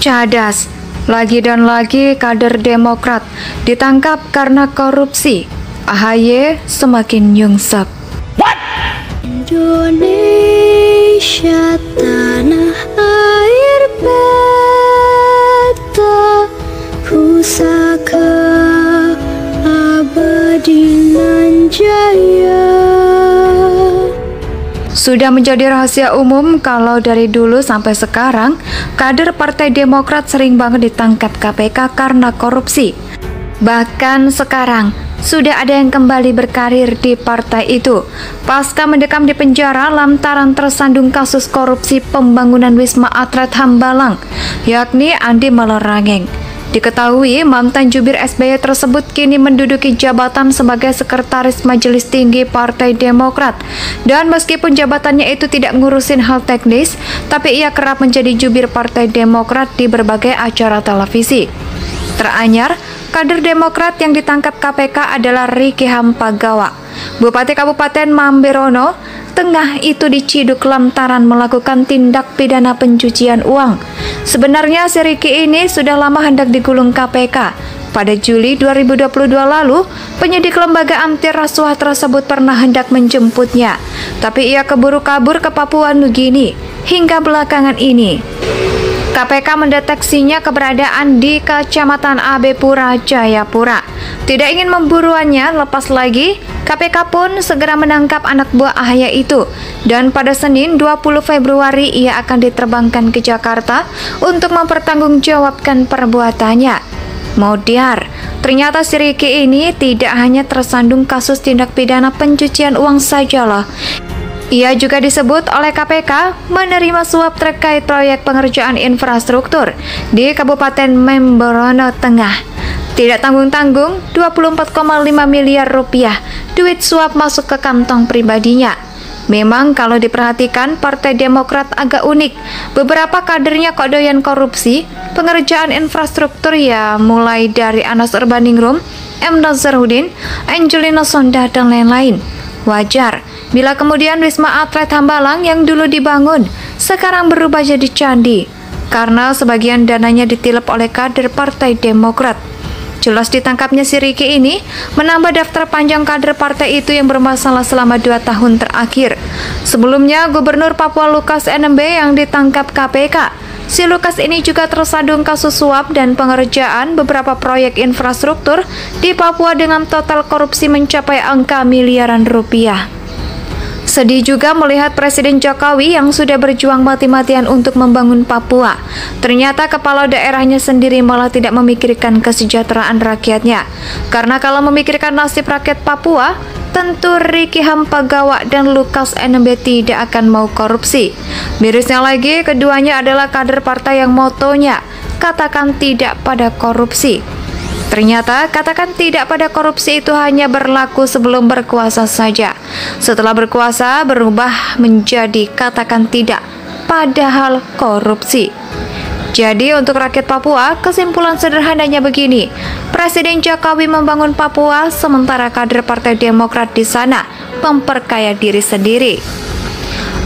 Cadas, lagi dan lagi kader Demokrat ditangkap karena korupsi. AHY semakin nyungsep. Indonesia tanah air beta, pusaka abadi nan jaya. Sudah menjadi rahasia umum kalau dari dulu sampai sekarang kader Partai Demokrat sering banget ditangkap KPK karena korupsi. Bahkan sekarang sudah ada yang kembali berkarir di partai itu pasca mendekam di penjara lantaran tersandung kasus korupsi pembangunan Wisma Atlet Hambalang, yakni Andi Malarangeng. Diketahui mantan jubir SBY tersebut kini menduduki jabatan sebagai Sekretaris Majelis Tinggi Partai Demokrat. Dan meskipun jabatannya itu tidak ngurusin hal teknis, tapi ia kerap menjadi jubir Partai Demokrat di berbagai acara televisi. Teranyar, kader Demokrat yang ditangkap KPK adalah Riki Hampagawa, Bupati Kabupaten Mamberono Tengah itu diciduk lantaran melakukan tindak pidana pencucian uang. Sebenarnya si Riki ini sudah lama hendak digulung KPK. Pada Juli 2022 lalu, penyidik lembaga anti rasuah tersebut pernah hendak menjemputnya, tapi ia keburu kabur ke Papua Nugini. Hingga belakangan ini, KPK mendeteksinya keberadaan di Kecamatan Abepura, Jayapura. Tidak ingin memburuannya lepas lagi, KPK pun segera menangkap anak buah AHY itu. Dan pada Senin 20 Februari ia akan diterbangkan ke Jakarta untuk mempertanggungjawabkan perbuatannya. Modiar, ternyata si Riki ini tidak hanya tersandung kasus tindak pidana pencucian uang saja loh. Ia juga disebut oleh KPK menerima suap terkait proyek pengerjaan infrastruktur di Kabupaten Mamberono Tengah. Tidak tanggung-tanggung, 24,5 miliar rupiah duit suap masuk ke kantong pribadinya. Memang kalau diperhatikan Partai Demokrat agak unik. Beberapa kadernya kok doyan korupsi, pengerjaan infrastruktur ya mulai dari Anas Urbaningrum, M. Nazarudin, Angelina Sonda dan lain-lain. Wajar bila kemudian Wisma Atlet Hambalang yang dulu dibangun sekarang berubah jadi candi karena sebagian dananya ditilep oleh kader Partai Demokrat. Jelas ditangkapnya si Riki ini menambah daftar panjang kader partai itu yang bermasalah selama 2 tahun terakhir. Sebelumnya Gubernur Papua Lukas NMB yang ditangkap KPK. Si Lukas ini juga tersandung kasus suap dan pengerjaan beberapa proyek infrastruktur di Papua dengan total korupsi mencapai angka miliaran rupiah. Sedih juga melihat Presiden Jokowi yang sudah berjuang mati-matian untuk membangun Papua. Ternyata kepala daerahnya sendiri malah tidak memikirkan kesejahteraan rakyatnya. Karena kalau memikirkan nasib rakyat Papua, tentu Riki Hampagawa dan Lukas NMB tidak akan mau korupsi. Mirisnya lagi, keduanya adalah kader partai yang motonya katakan tidak pada korupsi. Ternyata katakan tidak pada korupsi itu hanya berlaku sebelum berkuasa saja. Setelah berkuasa berubah menjadi katakan tidak padahal korupsi. Jadi untuk rakyat Papua, kesimpulan sederhananya begini. Presiden Jokowi membangun Papua sementara kader Partai Demokrat di sana memperkaya diri sendiri.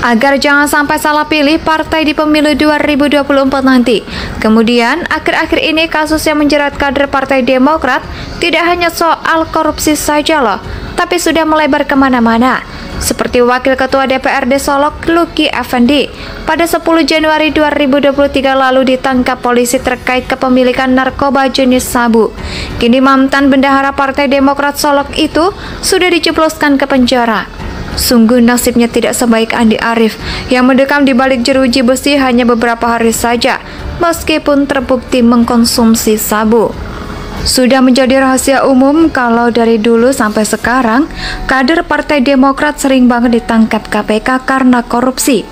Agar jangan sampai salah pilih partai di pemilu 2024 nanti. Kemudian, akhir-akhir ini kasus yang menjerat kader Partai Demokrat tidak hanya soal korupsi saja loh, tapi sudah melebar kemana-mana. Seperti Wakil Ketua DPRD Solok, Luki Effendi, pada 10 Januari 2023 lalu ditangkap polisi terkait kepemilikan narkoba jenis sabu. Kini mantan bendahara Partai Demokrat Solok itu sudah dijebloskan ke penjara. Sungguh nasibnya tidak sebaik Andi Arief yang mendekam di balik jeruji besi hanya beberapa hari saja, meskipun terbukti mengkonsumsi sabu. Sudah menjadi rahasia umum kalau dari dulu sampai sekarang, kader Partai Demokrat sering banget ditangkap KPK karena korupsi.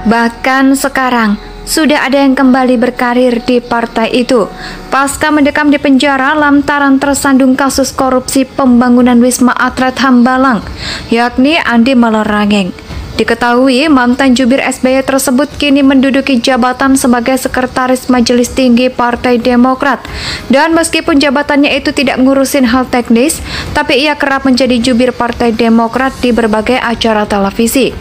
Bahkan sekarang, sudah ada yang kembali berkarir di partai itu pasca mendekam di penjara lantaran tersandung kasus korupsi pembangunan Wisma Atlet Hambalang, yakni Andi Malarangeng. Diketahui mantan jubir SBY tersebut kini menduduki jabatan sebagai Sekretaris Majelis Tinggi Partai Demokrat. Dan meskipun jabatannya itu tidak ngurusin hal teknis, tapi ia kerap menjadi jubir Partai Demokrat di berbagai acara televisi.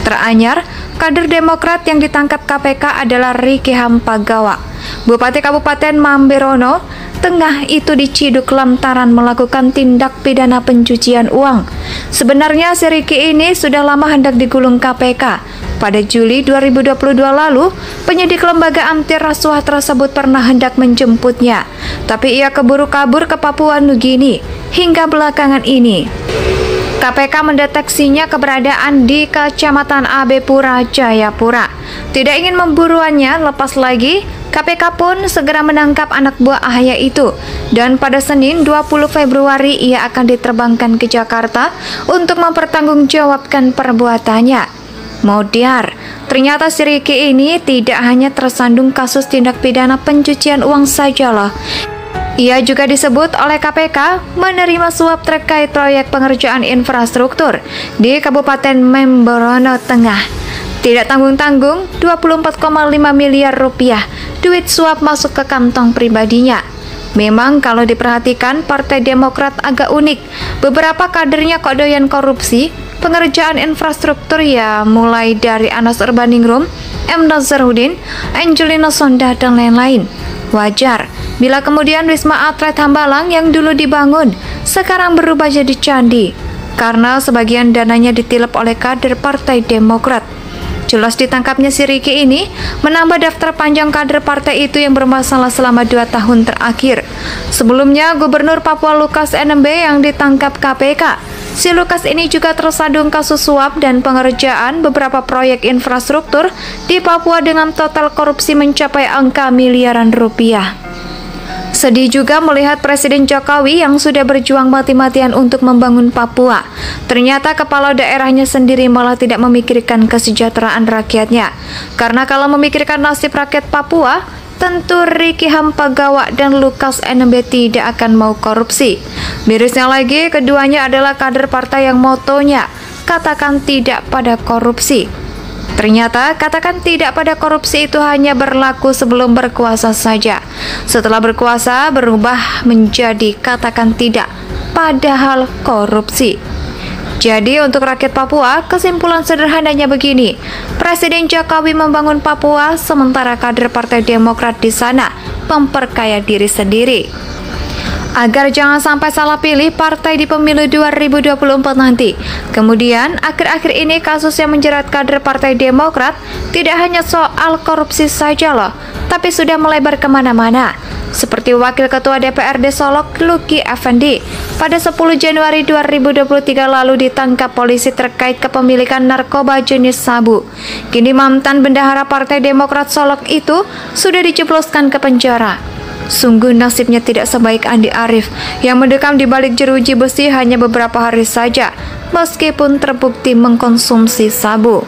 Teranyar, kader Demokrat yang ditangkap KPK adalah Riki Hampagawa, Bupati Kabupaten Mamberono Tengah itu diciduk lantaran melakukan tindak pidana pencucian uang. Sebenarnya si Riki ini sudah lama hendak digulung KPK. Pada Juli 2022 lalu, penyidik lembaga anti rasuah tersebut pernah hendak menjemputnya, tapi ia keburu kabur ke Papua Nugini hingga belakangan ini. KPK mendeteksinya keberadaan di Kecamatan Abepura, Jayapura. Tidak ingin memburuannya lepas lagi, KPK pun segera menangkap anak buah Ahaya itu. Dan pada Senin 20 Februari ia akan diterbangkan ke Jakarta untuk mempertanggungjawabkan perbuatannya. Modiar, ternyata si Riki ini tidak hanya tersandung kasus tindak pidana pencucian uang saja loh. Ia juga disebut oleh KPK menerima suap terkait proyek pengerjaan infrastruktur di Kabupaten Mamberono Tengah. Tidak tanggung-tanggung, 24,5 miliar rupiah duit suap masuk ke kantong pribadinya. Memang kalau diperhatikan Partai Demokrat agak unik. Beberapa kadernya kok doyan korupsi, pengerjaan infrastruktur ya mulai dari Anas Urbaningrum, M. Nazarudin, Angelina Sondah, dan lain-lain. Wajar bila kemudian Wisma Atlet Hambalang yang dulu dibangun sekarang berubah jadi candi karena sebagian dananya ditilep oleh kader Partai Demokrat. Jelas ditangkapnya si Riki ini menambah daftar panjang kader partai itu yang bermasalah selama 2 tahun terakhir. Sebelumnya Gubernur Papua Lukas NMB yang ditangkap KPK. Si Lukas ini juga tersandung kasus suap dan pengerjaan beberapa proyek infrastruktur di Papua dengan total korupsi mencapai angka miliaran rupiah. Sedih juga melihat Presiden Jokowi yang sudah berjuang mati-matian untuk membangun Papua. Ternyata kepala daerahnya sendiri malah tidak memikirkan kesejahteraan rakyatnya. Karena kalau memikirkan nasib rakyat Papua, tentu Riki Hampagawa dan Lukas NMB tidak akan mau korupsi. Mirisnya lagi, keduanya adalah kader partai yang motonya katakan tidak pada korupsi. Ternyata katakan tidak pada korupsi itu hanya berlaku sebelum berkuasa saja. Setelah berkuasa berubah menjadi katakan tidak padahal korupsi. Jadi untuk rakyat Papua, kesimpulan sederhananya begini. Presiden Jokowi membangun Papua sementara kader Partai Demokrat di sana memperkaya diri sendiri. Agar jangan sampai salah pilih partai di pemilu 2024 nanti. Kemudian, akhir-akhir ini kasus yang menjerat kader Partai Demokrat tidak hanya soal korupsi saja loh, tapi sudah melebar kemana-mana. Seperti Wakil Ketua DPRD Solok, Luki Effendi, pada 10 Januari 2023 lalu ditangkap polisi terkait kepemilikan narkoba jenis sabu. Kini mantan bendahara Partai Demokrat Solok itu sudah dijebloskan ke penjara. Sungguh nasibnya tidak sebaik Andi Arief yang mendekam di balik jeruji besi hanya beberapa hari saja, meskipun terbukti mengkonsumsi sabu.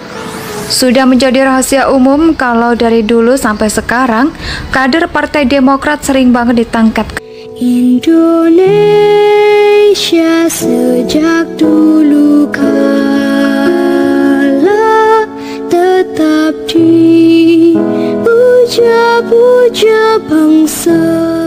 Sudah menjadi rahasia umum kalau dari dulu sampai sekarang, kader Partai Demokrat sering banget ditangkap. Indonesia sejak dulu kala tetap dipuja-puja bangsa.